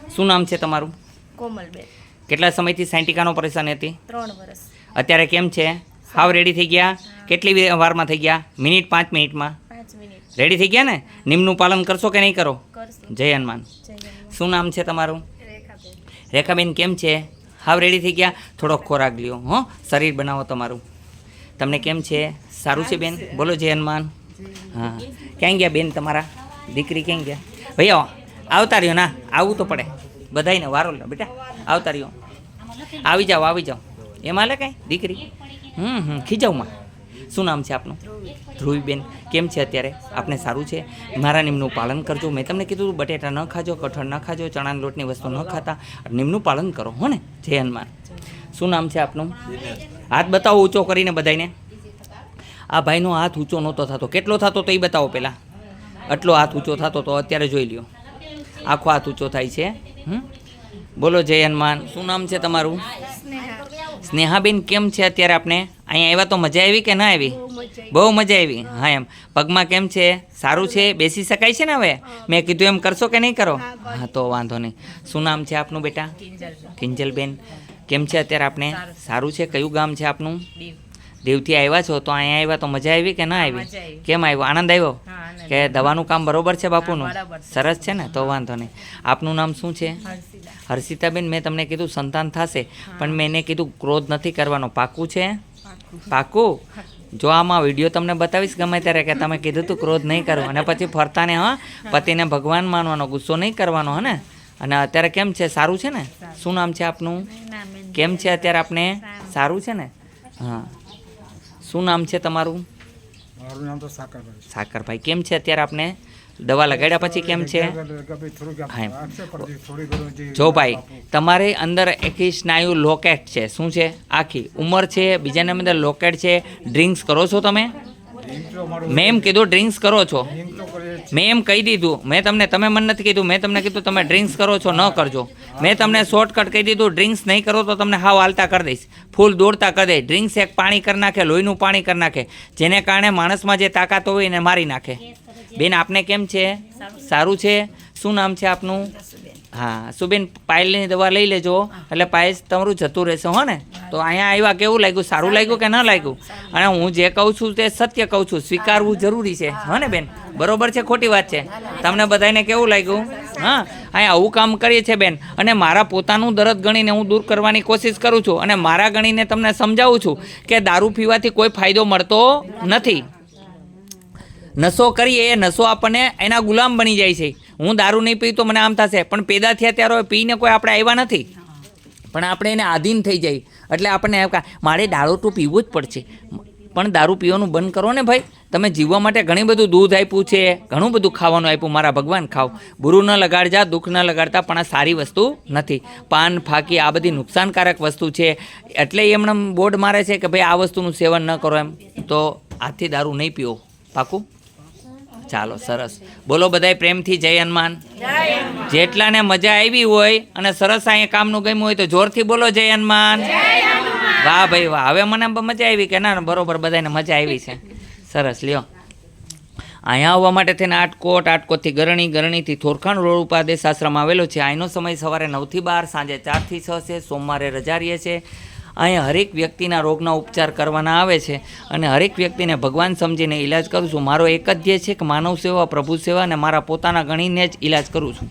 શું નામ છે તમારું? કોમલબેન. કેટલા સમયથી સાયન્ટિકાનો પરેશાની હતી? 3 વર્ષ. અત્યારે કેમ છે? હાવ રેડી થઈ ગયા? કેટલી વારમાં થઈ ગયા? મિનિટ 5 મિનિટમાં 5 મિનિટ. રેડી થઈ ગયા ને? નિયમનું પાલન કરશો કે નહીં કરો? કરશું. જય હનુમાન. જય હનુમાન. શું નામ છે તમારું? રેખાબેન. રેખાબેન કેમ છે? હાવ રેડી થઈ ગયા? થોડો ખોરાક લ્યો હો, શરીર બનાવો તમારું. તમને કેમ છે? સારું છે બેન? બોલો જય હનુમાન. હા, ક્યાં ગયા બેન તમારા? દીકરી ક્યાં ગયા? ભૈયા આવતા રહ્યો ના, આવવું તો પડે બધાને વારો લે બેટા, આવતા રહ્યો. આવી જાઓ. એમાં લે કાંઈ દીકરી? ખીજાવમાં. શું નામ છે આપનું? ધ્રુવીબેન. કેમ છે અત્યારે? આપને સારું છે? મારા નિયમનું પાલન કરજો. મેં તમને કીધું બટેટા ન ખાજો, કઠોળ ન ખાજો, ચણાના લોટની વસ્તુ ન ખાતા, નિયમનું પાલન કરો હો ને. જય હનુમાન. શું નામ છે આપનું? હાથ બતાવો ઊંચો કરીને બધાને. આ ભાઈનો હાથ ઊંચો નહોતો થતો. કેટલો થતો તો એ બતાવો પહેલાં. આટલો હાથ ઊંચો થતો તો અત્યારે જોઈ લ્યો, આખો હાથ ઊંચો થાય છે. બોલો જય હનુમાન. શું નામ છે તમારું? સ્નેહાબેન. કેમ છે અત્યારે આપને? અહીંયા આવ્યા તો મજા આવી કે ના આવી? બહુ મજા આવી. હા એમ પગમાં કેમ છે? સારું છે? બેસી શકાય છે ને હવે? મેં કીધું એમ કરશો કે નહીં કરો? હા તો વાંધો નહીં. શું નામ છે આપનું બેટા? કિંજલબેન. કેમ છે અત્યારે આપને? સારું છે? કયું ગામ છે આપનું? દેવથી આવ્યા છો તો અહીંયા આવ્યા તો મજા આવી કે ના આવી? કેમ આવ્યો? આનંદ આવ્યો કે દવાનું કામ બરોબર છે બાપુનું? સરસ છે ને, તો વાંધો નહીં. આપનું નામ શું છે? હર્ષિતાબેન. મેં તમને કીધું સંતાન થશે, પણ મેં એને કીધું ક્રોધ નથી કરવાનો. પાકું છે? પાકું? જો આમાં વિડીયો તમને બતાવીશ ગમે ત્યારે કે તમે કીધું તું ક્રોધ નહીં કરવું, અને પછી ફરતાને હા પતિને ભગવાન માનવાનો, ગુસ્સો નહીં કરવાનો હે ને. અને અત્યારે કેમ છે? સારું છે ને? શું નામ છે આપનું? કેમ છે અત્યારે આપને? સારું છે ને? હા. શું નામ છે તમારું? મારું નામ તો સાકરભાઈ. સાકરભાઈ. કેમ છે અત્યારે આપને? દવા લગાડ્યા પછી કેમ છે? જો ભાઈ, તમારે અંદર આખી સ્નાયુ લોકેટ છે. શું છે? આખી ઉંમર છે, બીજાની અંદર લોકેટ છે. ડ્રિંક્સ કરો છો તમે? મેં એમ કીધું ડ્રિંક્સ કરો છો? મેં એમ કહી દીધું. તમે મને નથી કીધું. મેં તમને કીધું તમે ડ્રિંક્સ કરો છો, ન કરજો. મેં તમને શોર્ટકટ કહી દીધું, ડ્રિંક્સ નહીં કરો તો તમને હાવ હાલતા કરી દઈશ, ફૂલ દોડતા કરી દઈશ. ડ્રિંક્સ એક પાણી કરી નાખે, લોહીનું પાણી કરી નાખે, જેને કારણે માણસમાં જે તાકાત હોય એને મારી નાખે. બેન આપને કેમ છે? સારું છે? શું નામ છે આપનું? હા સુબેન, પાયલની દવા લઈ લેજો એટલે પાયલ તમારું જતું રહેશે હો ને. તો અહીંયા આવ્યા કેવું લાગ્યું? સારું લાગ્યું કે ન લાગ્યું? અને હું જે કહું છું તે સત્ય કહું છું, સ્વીકારવું જરૂરી છે હો ને બેન? બરોબર છે ખોટી વાત છે? તમને બધાને કેવું લાગ્યું? હા, અહીંયા આવું કામ કરીએ છીએ બેન. અને મારા પોતાનું દર્દ ગણીને હું દૂર કરવાની કોશિશ કરું છું, અને મારા ગણીને તમને સમજાવું છું કે દારૂ પીવાથી કોઈ ફાયદો મળતો નથી. નશો કરીએ એ નશો આપણને એના ગુલામ બની જાય છે. હું દારૂ નહીં પીવું તો મને આમ થશે, પણ પેદા થયા ત્યારે પીને કોઈ આપણે આવ્યા નથી, પણ આપણે એને આધીન થઈ જાય. એટલે આપણને મારે દારૂ તો પીવું જ પડશે. પણ દારૂ પીવાનું બંધ કરો ને ભાઈ. તમે જીવવા માટે ઘણી બધું દૂધ આપ્યું છે, ઘણું બધું ખાવાનું આપ્યું. મારા ભગવાન ખાવ, બુરું ન લગાડજા, દુઃખ ન લગાડતા, પણ આ સારી વસ્તુ નથી. પાન ફાકી આ બધી નુકસાનકારક વસ્તુ છે. એટલે એમણે બોર્ડ મારે છે કે ભાઈ આ વસ્તુનું સેવન ન કરો એમ. તો આજથી દારૂ નહીં પીવો. પાકું? ચાલો સરસ. બોલો બધાય પ્રેમથી જય હનુમાન. જેટલાને મજા આવી હોય અને સરસ અહીંયા કામનું ગમ્યું હોય તો જોરથી બોલો જય હનુમાન. વાહ ભાઈ વાહ. હવે મને મજા આવી કે ના? બરોબર, બધાને મજા આવી છે. સરસ લ્યો. અહીંયા આવવા માટે થઈને આટકોટથી ગરણી, ગરણીથી થોરખાણ રોડ ઉપર આદેશ આશ્રમ આવેલો છે. અહીંનો સમય સવારે 9 થી 12, સાંજે 4 થી 6 છે. સોમવારે રજા રહે છે. અહીંયા હરેક વ્યક્તિના રોગના ઉપચાર કરવાના આવે છે, અને હરેક વ્યક્તિને ભગવાન સમજીને ઈલાજ કરું છું. મારો એક જ ધ્યેય છે કે માનવ સેવા, પ્રભુ સેવા, અને મારા પોતાના ગણીને જ ઈલાજ કરું છું.